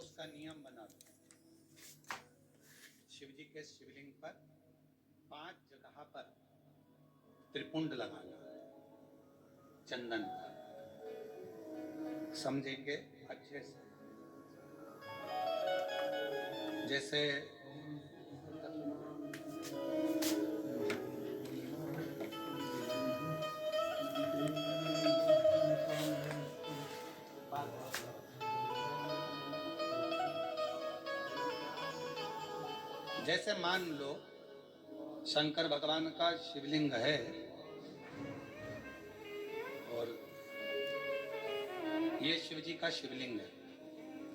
प्रदोष का नियम बना दो। शिव जी के शिवलिंग पर 5 जगह पर त्रिपुंड लगाना है चंदन का। समझेंगे अच्छे से? जैसे जैसे मान लो शंकर भगवान का शिवलिंग है और ये शिव जी का शिवलिंग है,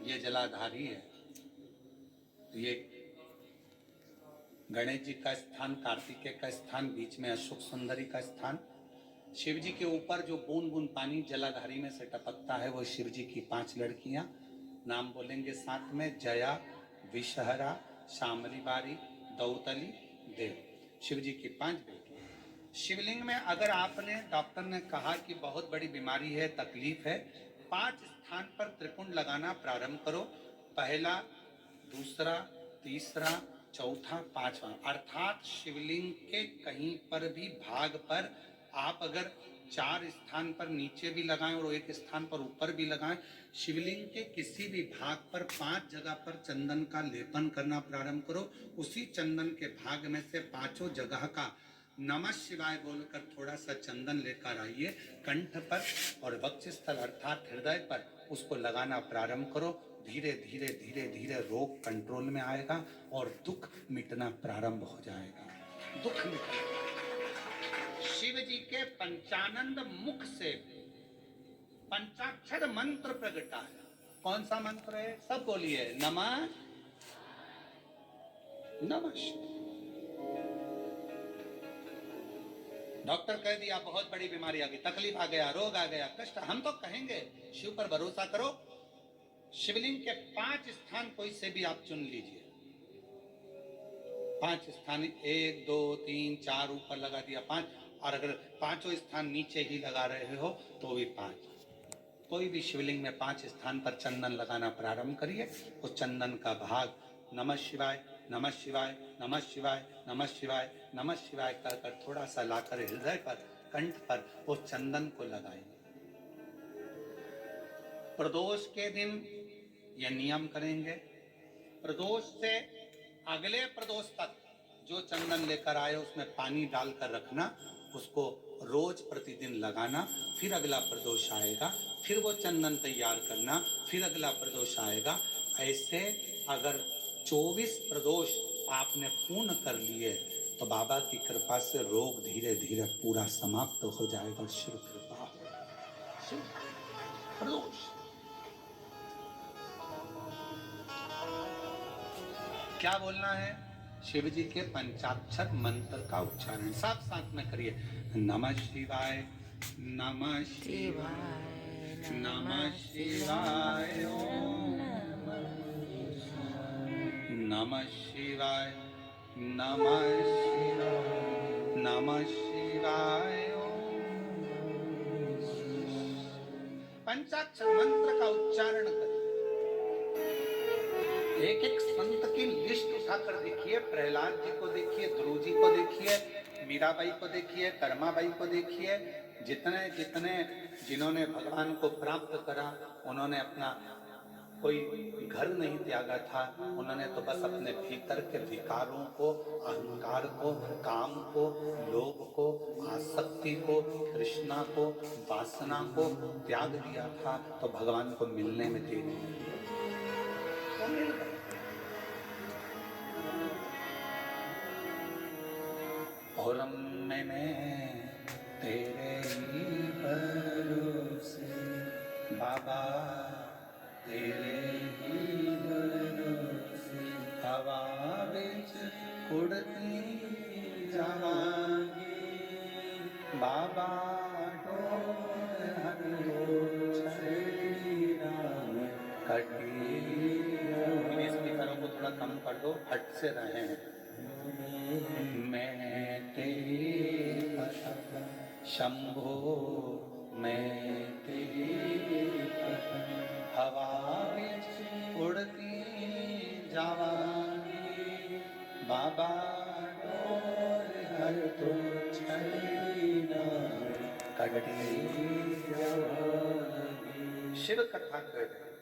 ये जलाधारी है, ये गणेश जी का स्थान, कार्तिकेय का स्थान, बीच में अशोक सुंदरी का स्थान। शिव जी के ऊपर जो बूंद बूंद पानी जलाधारी में से टपकता है वो शिव जी की 5 लड़कियां। नाम बोलेंगे साथ में, जया, विषहरा, शामली बारी, दौतली, देव। शिव जी की 5 बेटियां। शिवलिंग में अगर आपने, डॉक्टर ने कहा कि बहुत बड़ी बीमारी है, तकलीफ है, 5 स्थान पर त्रिपुंड लगाना प्रारंभ करो। पहला, दूसरा, तीसरा, चौथा, पांचवा, अर्थात शिवलिंग के कहीं पर भी भाग पर आप अगर 4 स्थान पर नीचे भी लगाएं और 1 स्थान पर ऊपर भी लगाएं, शिवलिंग के किसी भी भाग पर 5 जगह पर चंदन का लेपन करना प्रारंभ करो। उसी चंदन के भाग में से 5 जगह का नमः शिवाय बोलकर थोड़ा सा चंदन लेकर आइए कंठ पर और वक्षस्थल अर्थात हृदय पर उसको लगाना प्रारंभ करो। धीरे धीरे धीरे धीरे रोग कंट्रोल में आएगा और दुख मिटना प्रारंभ हो जाएगा। दुख मिटेगा। शिव जी के पंचानंद मुख से पंचाक्षर मंत्र प्रगटा है। कौन सा मंत्र है? सब बोलिए, नमः नमः। डॉक्टर कह दिया बहुत बड़ी बीमारी आ गई, तकलीफ आ गया, रोग आ गया, कष्ट, हम तो कहेंगे शिव पर भरोसा करो। शिवलिंग के 5 स्थान कोई से भी आप चुन लीजिए। 5 स्थान, 1 2 3 4 ऊपर लगा दिया 5, और अगर 5 स्थान नीचे ही लगा रहे हो तो भी 5। कोई भी शिवलिंग में 5 स्थान पर चंदन लगाना प्रारंभ करिए। उस चंदन का भाग नमः शिवाय नमः शिवाय नमः शिवाय नमः शिवाय नमः शिवाय कहकर थोड़ा सा लाकर हृदय पर, कंठ पर उस चंदन को लगाएंगे। प्रदोष के दिन यह नियम करेंगे। प्रदोष से अगले प्रदोष तक जो चंदन लेकर आए उसमें पानी डालकर रखना, उसको रोज प्रतिदिन लगाना। फिर अगला प्रदोष आएगा, फिर वो चंदन तैयार करना, फिर अगला प्रदोष आएगा। ऐसे अगर 24 प्रदोष आपने पूर्ण कर लिए तो बाबा की कृपा से रोग धीरे धीरे पूरा समाप्त हो जाएगा। शिव कृपा हो। प्रदोष क्या बोलना है? शिव जी के पंचाक्षर मंत्र का उच्चारण सब साथ में करिए। नमः शिवाय नमः शिवाय नमः शिवाय ओम नमः शिवाय नमः शिवाय नमः शिवाय ओम। पंचाक्षर मंत्र का उच्चारण करिए। एक एक संत की लिस्ट उठाकर देखिए। प्रहलाद जी को देखिए, ध्रुव जी को देखिए, मीराबाई को देखिए, कर्माबाई को देखिए। जितने जितने जिन्होंने भगवान को प्राप्त करा उन्होंने अपना कोई घर नहीं त्यागा था। उन्होंने तो बस अपने भीतर के विकारों को, अहंकार को, काम को, लोभ को, आसक्ति को, तृष्णा को, वासना को त्याग दिया था। तो भगवान को मिलने में देरी नहीं। और मैंने तेरे ही भरोसे बाबा, तेरे ही भरोसे हवा बिच उड़ती जावांगी बाबा, डोर हरिओ छड़ी राम कटी। स्पीकरों को थोड़ा कम कर दो, हट से रहे हैं। मैं तेरे शंभो, मैं तेरे हवा में उड़ती जवानी बाबा डोर हर तो छैना कटी जवानी। शिव कथा कर रहे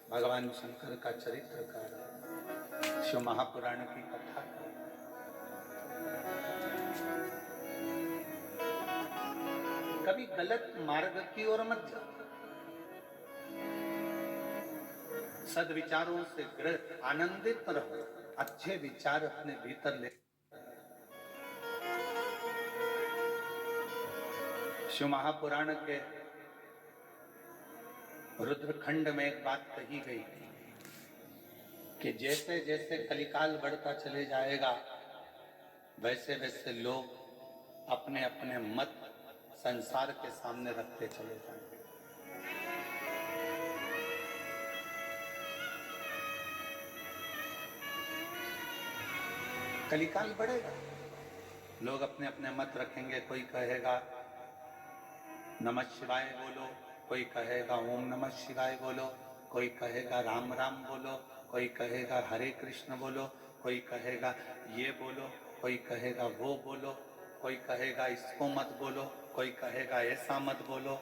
भगवान शंकर का चरित्र कर रहे, शिव महापुराण की कथा कर। कभी गलत मार्ग की ओर मत जाओ, सद्विचारों से आनंदित रहो, अच्छे विचार अपने भीतर ले। शिव महापुराण के रुद्रखंड में एक बात कही गई कि जैसे जैसे कलिकाल बढ़ता चले जाएगा वैसे वैसे लोग अपने अपने मत संसार के सामने रखते चले जाएंगे। कलिकाल बढ़ेगा, लोग अपने अपने मत रखेंगे। कोई कहेगा नमः शिवाय बोलो, कोई कहेगा ओम नमः शिवाय बोलो, कोई कहेगा राम राम बोलो, कोई कहेगा हरे कृष्ण बोलो, कोई कहेगा ये बोलो, कोई कहेगा वो बोलो, कोई कहेगा इसको मत बोलो, कोई कहेगा ऐसा मत बोलो।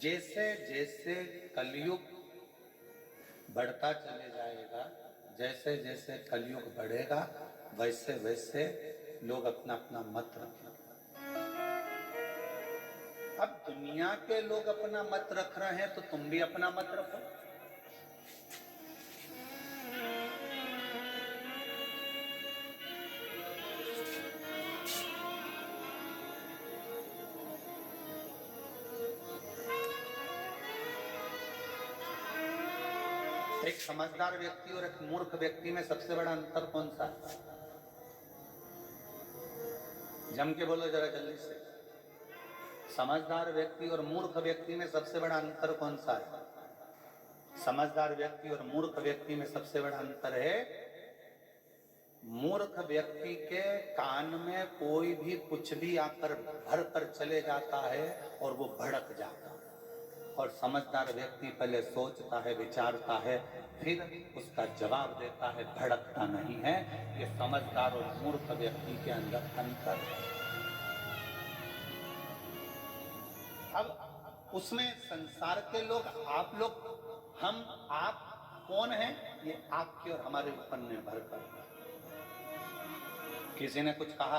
जैसे जैसे कलयुग बढ़ता चले जाएगा, जैसे जैसे कलयुग बढ़ेगा वैसे वैसे लोग अपना अपना मत रखेंगे। अब दुनिया के लोग अपना मत रख रहे हैं तो तुम भी अपना मत रखो। एक समझदार व्यक्ति और एक मूर्ख व्यक्ति में सबसे बड़ा अंतर कौन सा है? जम के बोलो जरा जल्दी से। समझदार व्यक्ति और मूर्ख व्यक्ति में सबसे बड़ा अंतर कौन सा है? समझदार व्यक्ति और मूर्ख व्यक्ति में सबसे बड़ा अंतर है, मूर्ख व्यक्ति के कान में कोई भी कुछ भी आकर भर कर चले जाता है और वो भड़क जाता है, और समझदार व्यक्ति पहले सोचता है, विचारता है, फिर उसका जवाब देता है, भड़कता नहीं है। ये समझदार और मूर्ख व्यक्ति के अंदर अंतर है। अब उसमें संसार के लोग, आप लोग, हम, आप कौन हैं, ये आपके और हमारे ऊपर निर्भर करता है। किसी ने कुछ कहा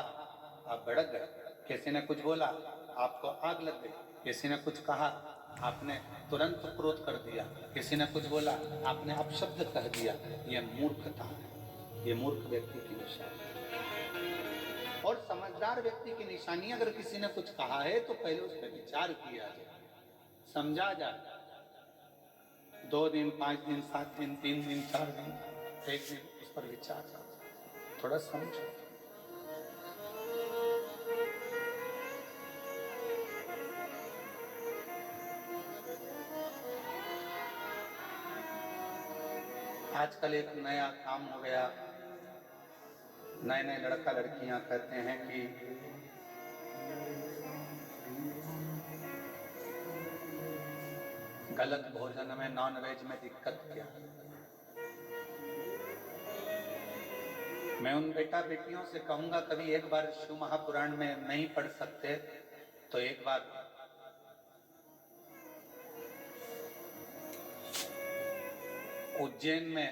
आप भड़क गए, किसी ने कुछ बोला आपको आग लग गई, किसी ने कुछ कहा आपने तुरंत क्रोध कर दिया, किसी ने कुछ बोला आपने अपशब्द कह दिया। ये मूर्खता है, ये मूर्ख व्यक्ति की निशानी। और समझदार व्यक्ति की निशानी, अगर किसी ने कुछ कहा है तो पहले उस पर विचार किया जाए, समझा जाए। 2 दिन, 5 दिन, 7 दिन, 3 दिन, 4 दिन, 1 दिन उस पर विचार करो, थोड़ा समझो। आजकल एक नया काम हो गया, नए नए लड़का लड़कियां कहते हैं कि गलत भोजन में, नॉनवेज में दिक्कत क्या। मैं उन बेटा बेटियों से कहूंगा, कभी एक बार शिव महापुराण में नहीं पढ़ सकते तो एक बार उज्जैन में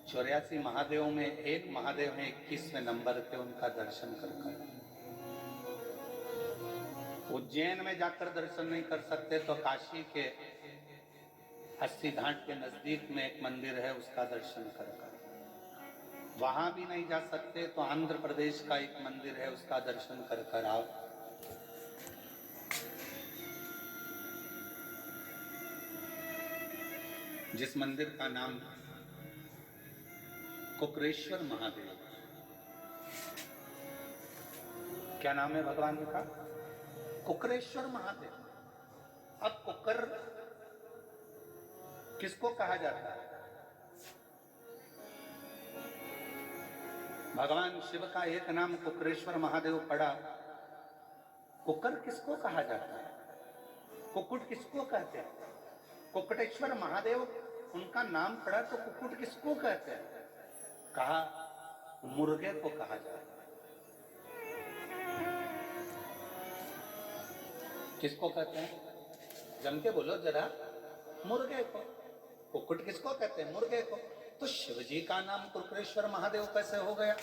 84 महादेव में एक महादेव है 21वें नंबर पे, उनका दर्शन कर। उज्जैन में जाकर दर्शन नहीं कर सकते तो काशी के 80 घाट के नजदीक में एक मंदिर है, उसका दर्शन कर। वहां भी नहीं जा सकते तो आंध्र प्रदेश का एक मंदिर है, उसका दर्शन कर आओ। जिस मंदिर का नाम कुकरेश्वर महादेव। क्या नाम है भगवान का? कुकरेश्वर महादेव। अब कुकर किसको कहा जाता है? भगवान शिव का एक नाम कुकरेश्वर महादेव पड़ा, कुकर किसको कहा जाता है? कुकुट किसको कहते हैं? कुकटेश्वर महादेव उनका नाम पड़ा तो कुक्कुट किसको कहते हैं? कहा मुर्गे को कहा जाता है। किसको कहते हैं? जम के बोलो जरा। मुर्गे को। कुक्कुट किसको कहते हैं? मुर्गे को। तो शिव जी का नाम कुक्कुरेश्वर महादेव कैसे हो गया?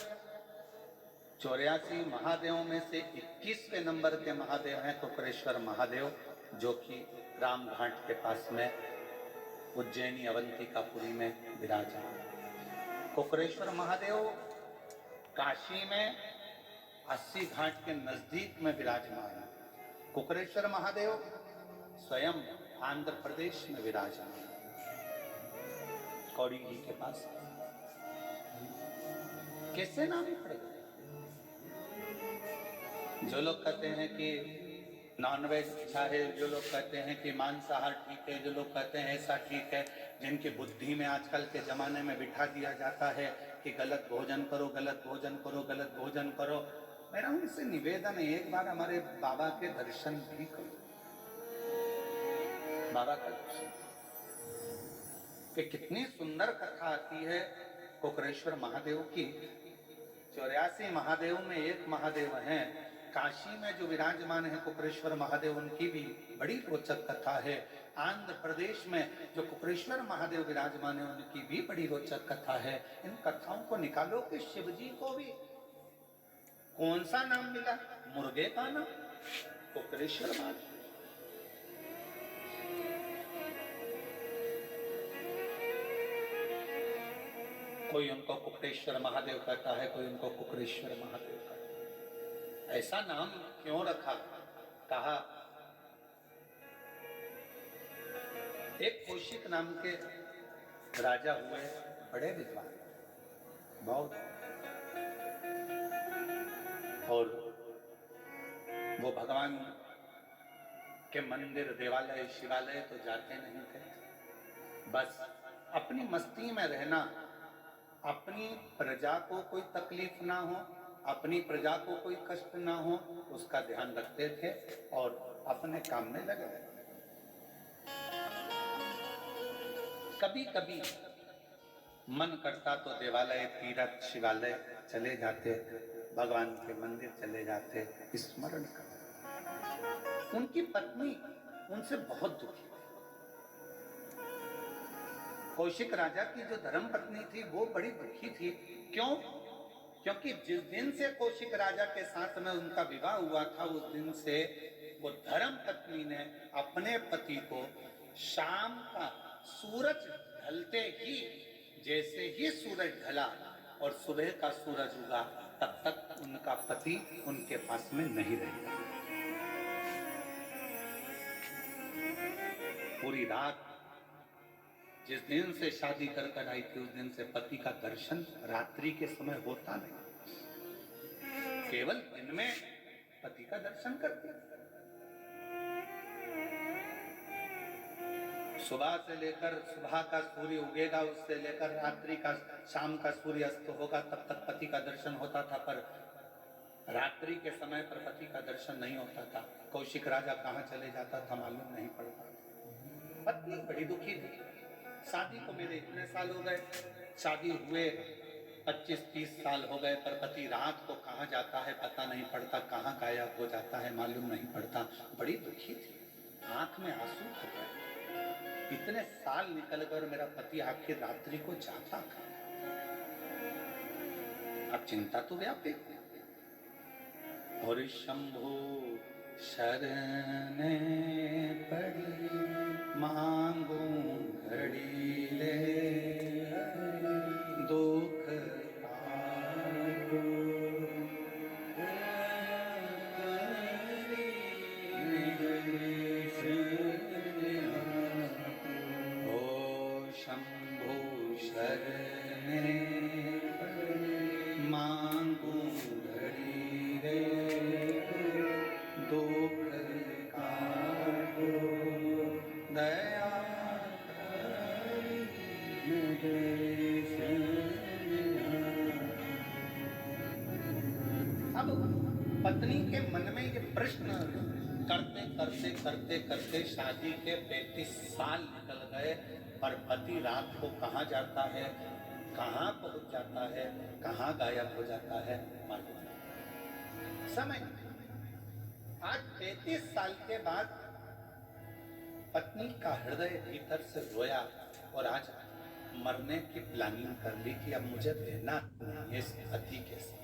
84 महादेवों में से 21वें नंबर के महादेव हैं कुक्कुरेश्वर महादेव, जो कि राम घाट के पास में उज्जैनी अवंतिकापुरी में विराजमान। कुक्कुरेश्वर महादेव काशी में 80 घाट के नजदीक में विराजमान है। कुक्कुरेश्वर महादेव स्वयं आंध्र प्रदेश में विराजमान, कौड़ी जी के पास। कैसे नाम पड़ेगा? जो लोग कहते हैं कि नॉनवेज अच्छा है, जो लोग कहते हैं कि मांसाहार ठीक है, जो लोग कहते हैं ऐसा ठीक है, जिनकी बुद्धि में आजकल के जमाने में बिठा दिया जाता है कि गलत भोजन करो, गलत भोजन करो, गलत भोजन करो। मेरा उनसे निवेदन है, एक बार हमारे बाबा के दर्शन भी करो। बाबा का दर्शन कि कितनी सुंदर कथा आती है कुक्कुरेश्वर महादेव की। 84 महादेव में एक महादेव हैं, काशी में जो विराजमान है कुक्कुरेश्वर महादेव, उनकी भी बड़ी रोचक कथा है। आंध्र प्रदेश में जो कुक्कुरेश्वर महादेव विराजमान है, उनकी भी बड़ी रोचक कथा है। इन कथाओं को निकालो कि शिव जी को भी कौन सा नाम मिला? मुर्गे का नाम, कुक्कुरेश्वर महादेव। कोई उनको कुक्कुरेश्वर महादेव कहता है, कोई उनको कुक्कुरेश्वर महादेव कहता है। ऐसा नाम क्यों रखा? कहा एक कौशिक नाम के राजा हुए, बड़े विद्वान, बहुत, और वो भगवान के मंदिर, देवालय, शिवालय तो जाते नहीं थे। बस अपनी मस्ती में रहना, अपनी प्रजा को कोई तकलीफ ना हो, अपनी प्रजा को कोई कष्ट ना हो, उसका ध्यान रखते थे और अपने काम में लगे रहते। कभी कभी मन करता तो देवालय, तीर्थ, शिवालय चले जाते, भगवान के मंदिर चले जाते, स्मरण करते। उनकी पत्नी उनसे बहुत दुखी। कौशिक राजा की जो धर्म पत्नी थी वो बड़ी दुखी थी। क्यों? क्योंकि जिस दिन से कौशिक राजा के साथ में उनका विवाह हुआ था, उस दिन से वो धर्म पत्नी ने अपने पति को शाम का सूरज ढलते ही, जैसे ही सूरज ढला और सुबह का सूरज उगा, तब तक उनका पति उनके पास में नहीं रहेगा। पूरी रात, जिस दिन से शादी कर आई थी, उस दिन से पति का दर्शन रात्रि के समय होता नहीं, केवल दिन में पति का दर्शन करते। सुबह से लेकर, सुबह का सूर्य उगेगा, उससे लेकर रात्रि का, शाम का सूर्य अस्त होगा, तब तक पति का दर्शन होता था। पर रात्रि के समय पर पति का दर्शन नहीं होता था। कौशिक राजा कहाँ चले जाता था मालूम नहीं पड़ता। पत्नी बड़ी दुखी थी। शादी को मेरे इतने साल हो गए, शादी हुए 25-30 साल हो गए, पर पति रात को कहाँ जाता है पता नहीं पड़ता, कहाँ गायब हो जाता है मालूम नहीं पड़ता। बड़ी दुखी थी, आंख में आंसू हो गए। इतने साल निकल कर मेरा पति आखिर रात्रि को जाता था। अब चिंता तो व्यापी। और शंभु शरण पड़ी, मांगू घड़ी ले, दुख ओ शंभु शरण मांगू घड़ी रे, दुख दया। अब पत्नी के मन में ये प्रश्न करते करते करते करते शादी के 35 साल निकल गए। पर पति रात को कहाँ जाता है, कहाँ पहुंच जाता है, कहाँ गायब हो जाता है, मालूम नहीं। समय आज 33 साल के बाद पत्नी का हृदय भीतर से रोया और आज मरने की प्लानिंग कर ली कि अब मुझे रहना नहीं है इस पति के साथ।